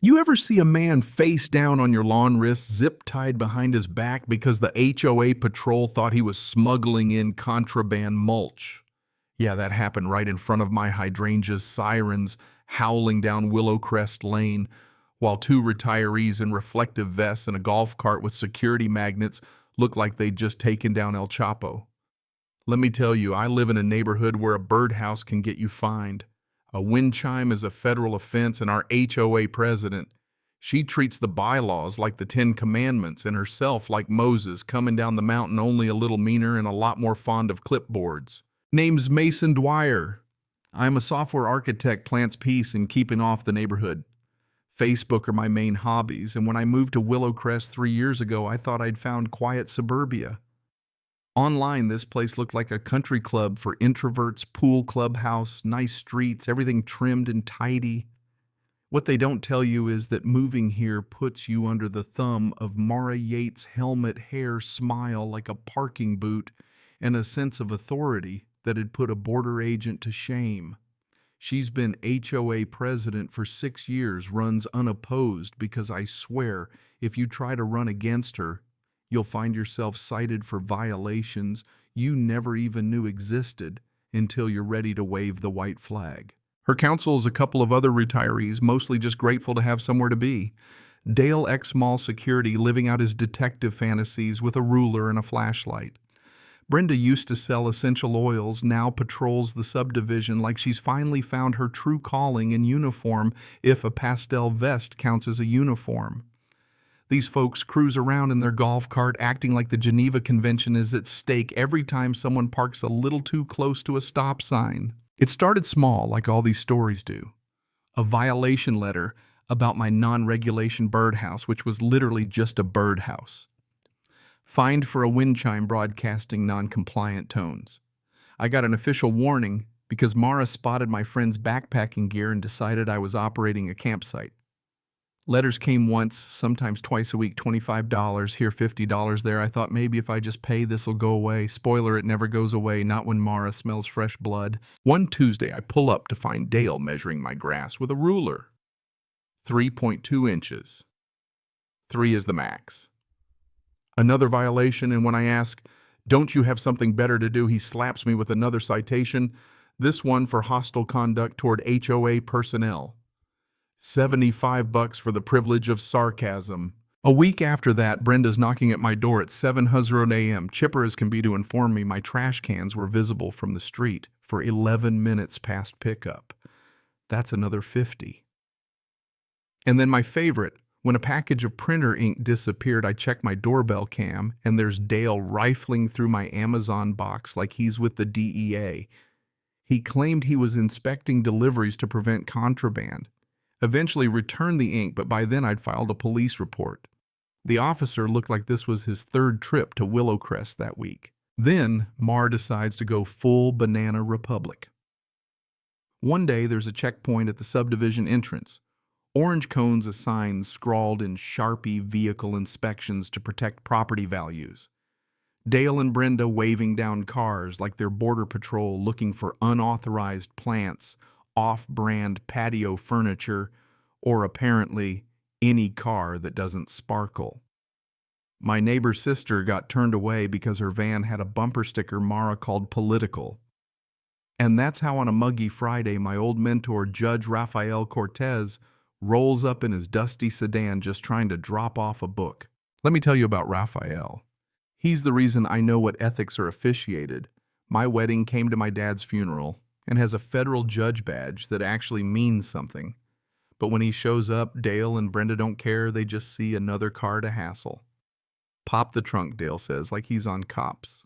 You ever see a man face down on your lawn wrist, zip tied behind his back because the HOA patrol thought he was smuggling in contraband mulch? Yeah, that happened right in front of my hydrangeas, sirens howling down Willowcrest Lane, while two retirees in reflective vests and a golf cart with security magnets looked like they'd just taken down El Chapo. Let me tell you, I live in a neighborhood where a birdhouse can get you fined. A wind chime is a federal offense, and our HOA president, she treats the bylaws like the Ten Commandments and herself like Moses coming down the mountain, only a little meaner and a lot more fond of clipboards. Name's Mason Dwyer. I'm a software architect, plants peace and keeping off the neighborhood. Facebook are my main hobbies, and when I moved to Willowcrest 3 years ago, I thought I'd found quiet suburbia. Online, this place looked like a country club for introverts, pool clubhouse, nice streets, everything trimmed and tidy. What they don't tell you is that moving here puts you under the thumb of Mara Yates' helmet hair smile like a parking boot and a sense of authority that had put a border agent to shame. She's been HOA president for 6 years, runs unopposed, because I swear if you try to run against her, you'll find yourself cited for violations you never even knew existed until you're ready to wave the white flag. Her counsel is a couple of other retirees, mostly just grateful to have somewhere to be. Dale, ex-mall security, living out his detective fantasies with a ruler and a flashlight. Brenda used to sell essential oils, now patrols the subdivision like she's finally found her true calling in uniform, if a pastel vest counts as a uniform. These folks cruise around in their golf cart acting like the Geneva Convention is at stake every time someone parks a little too close to a stop sign. It started small, like all these stories do. A violation letter about my non-regulation birdhouse, which was literally just a birdhouse. Fined for a wind chime broadcasting non-compliant tones. I got an official warning because Mara spotted my friend's backpacking gear and decided I was operating a campsite. Letters came once, sometimes twice a week, $25, here $50 there. I thought maybe if I just pay, this'll go away. Spoiler, it never goes away, not when Mara smells fresh blood. One Tuesday, I pull up to find Dale measuring my grass with a ruler. 3.2 inches. 3 is the max. Another violation, and when I ask, "Don't you have something better to do?" he slaps me with another citation, this one for hostile conduct toward HOA personnel. $75 for the privilege of sarcasm. A week after that, Brenda's knocking at my door at 7:00 a.m., chipper as can be to inform me my trash cans were visible from the street for 11 minutes past pickup. That's another 50. And then my favorite, when a package of printer ink disappeared, I check my doorbell cam, and there's Dale rifling through my Amazon box like he's with the DEA. He claimed he was inspecting deliveries to prevent contraband. Eventually returned the ink, but by then I'd filed a police report. The officer looked like this was his third trip to Willowcrest that week. Then Mar decides to go full Banana Republic. One day there's a checkpoint at the subdivision entrance. Orange cones as signs scrawled in Sharpie vehicle inspections to protect property values. Dale and Brenda waving down cars like they're border patrol looking for unauthorized plants, off-brand patio furniture, or apparently any car that doesn't sparkle. My neighbor's sister got turned away because her van had a bumper sticker Mara called political. And that's how on a muggy Friday my old mentor Judge Rafael Cortez rolls up in his dusty sedan just trying to drop off a book. Let me tell you about Rafael. He's the reason I know what ethics are officiated. My wedding, came to my dad's funeral, and has a federal judge badge that actually means something. But when he shows up, Dale and Brenda don't care, they just see another car to hassle. "Pop the trunk," Dale says, like he's on Cops.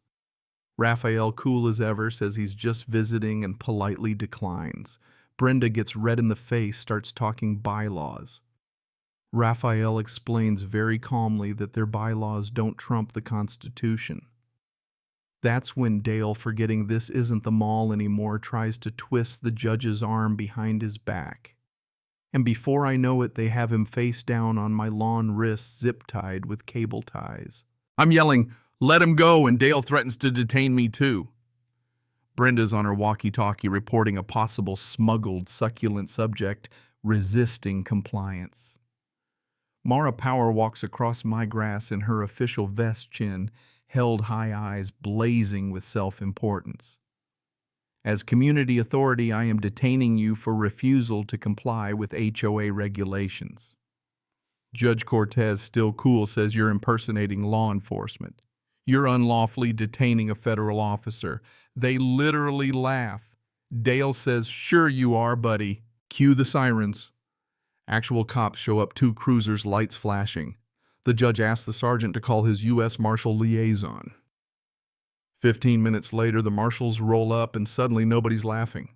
Raphael, cool as ever, says he's just visiting and politely declines. Brenda gets red in the face, starts talking bylaws. Raphael explains very calmly that their bylaws don't trump the Constitution. That's when Dale, forgetting this isn't the mall anymore, tries to twist the judge's arm behind his back. And before I know it, they have him face down on my lawn wrist, zip-tied with cable ties. I'm yelling, "Let him go," and Dale threatens to detain me too. Brenda's on her walkie-talkie reporting a possible smuggled succulent subject resisting compliance. Mara Power walks across my grass in her official vest chin, held high eyes blazing with self-importance. As community authority, I am detaining you for refusal to comply with HOA regulations. Judge Cortez, still cool, says you're impersonating law enforcement. You're unlawfully detaining a federal officer. They literally laugh. Dale says, sure you are, buddy. Cue the sirens. Actual cops show up, 2 cruisers, lights flashing. The judge asks the sergeant to call his U.S. Marshal liaison. 15 minutes later, the marshals roll up and suddenly nobody's laughing.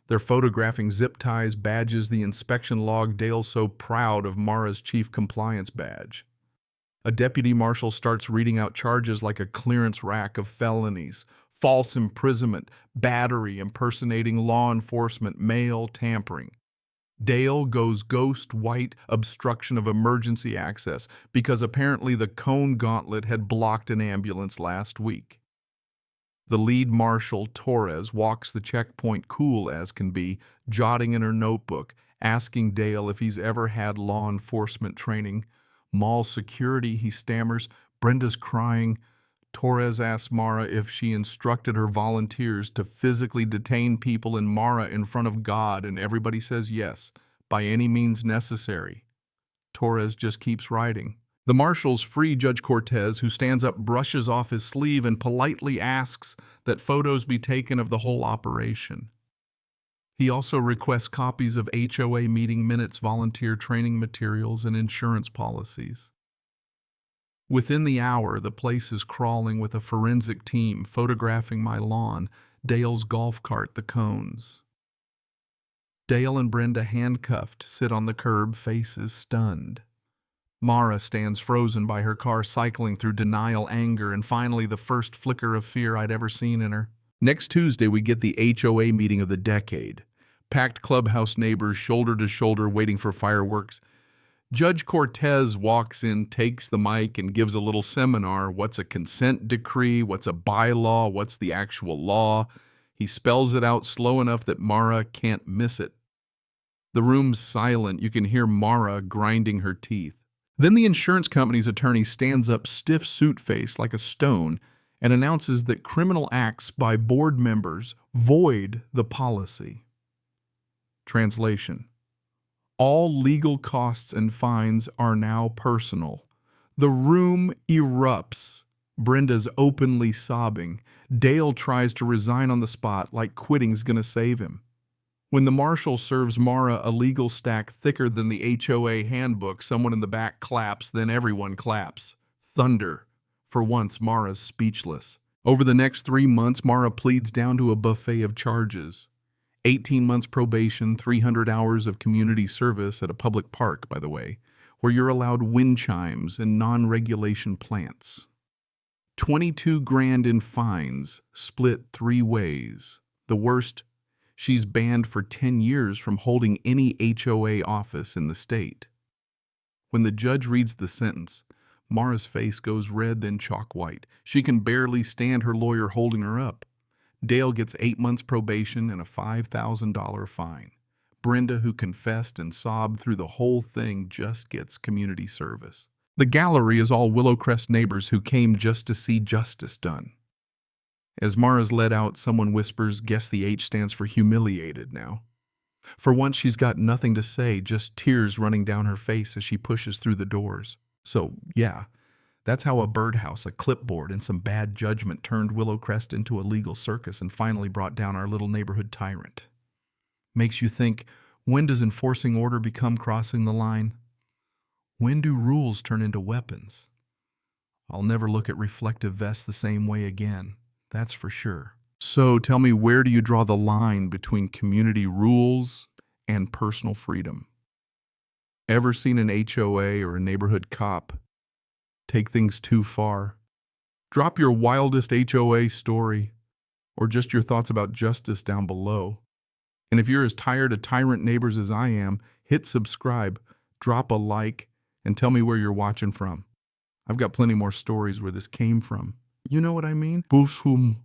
They're photographing zip ties, badges, the inspection log. Dale's so proud of Mara's chief compliance badge. A deputy marshal starts reading out charges like a clearance rack of felonies: false imprisonment, battery, impersonating law enforcement, mail tampering. Dale goes ghost white, obstruction of emergency access, because apparently the cone gauntlet had blocked an ambulance last week. The lead marshal, Torres, walks the checkpoint cool as can be, jotting in her notebook, asking Dale if he's ever had law enforcement training. Mall security, he stammers. Brenda's crying. Torres asks Mara if she instructed her volunteers to physically detain people and Mara in front of God, and everybody says yes, by any means necessary. Torres just keeps writing. The marshals free Judge Cortez, who stands up, brushes off his sleeve, and politely asks that photos be taken of the whole operation. He also requests copies of HOA meeting minutes, volunteer training materials, and insurance policies. Within the hour, the place is crawling with a forensic team photographing my lawn, Dale's golf cart, the cones. Dale and Brenda, handcuffed, sit on the curb, faces stunned. Mara stands frozen by her car, cycling through denial, anger, and finally the first flicker of fear I'd ever seen in her. Next Tuesday, we get the HOA meeting of the decade. Packed clubhouse neighbors, shoulder to shoulder, waiting for fireworks. Judge Cortez walks in, takes the mic, and gives a little seminar. What's a consent decree? What's a bylaw? What's the actual law? He spells it out slow enough that Mara can't miss it. The room's silent. You can hear Mara grinding her teeth. Then the insurance company's attorney stands up, stiff suit face like a stone, and announces that criminal acts by board members void the policy. Translation: all legal costs and fines are now personal. The room erupts. Brenda's openly sobbing. Dale tries to resign on the spot, like quitting's gonna save him. When the marshal serves Mara a legal stack thicker than the HOA handbook, someone in the back claps, then everyone claps. Thunder. For once, Mara's speechless. Over the next 3 months, Mara pleads down to a buffet of charges. 18 months probation, 300 hours of community service at a public park, by the way, where you're allowed wind chimes and non-regulation plants. 22 grand in fines, split 3 ways. The worst, she's banned for 10 years from holding any HOA office in the state. When the judge reads the sentence, Mara's face goes red, then chalk white. She can barely stand, her lawyer holding her up. Dale gets 8 months probation and a $5,000 fine. Brenda, who confessed and sobbed through the whole thing, just gets community service. The gallery is all Willowcrest neighbors who came just to see justice done. As Mara's led out, someone whispers, guess the H stands for humiliated now. For once, she's got nothing to say, just tears running down her face as she pushes through the doors. So, yeah, that's how a birdhouse, a clipboard, and some bad judgment turned Willowcrest into a legal circus and finally brought down our little neighborhood tyrant. Makes you think, when does enforcing order become crossing the line? When do rules turn into weapons? I'll never look at reflective vests the same way again. That's for sure. So tell me, where do you draw the line between community rules and personal freedom? Ever seen an HOA or a neighborhood cop take things too far? Drop your wildest HOA story or just your thoughts about justice down below. And if you're as tired of tyrant neighbors as I am, hit subscribe, drop a like, and tell me where you're watching from. I've got plenty more stories where this came from. You know what I mean? Boom.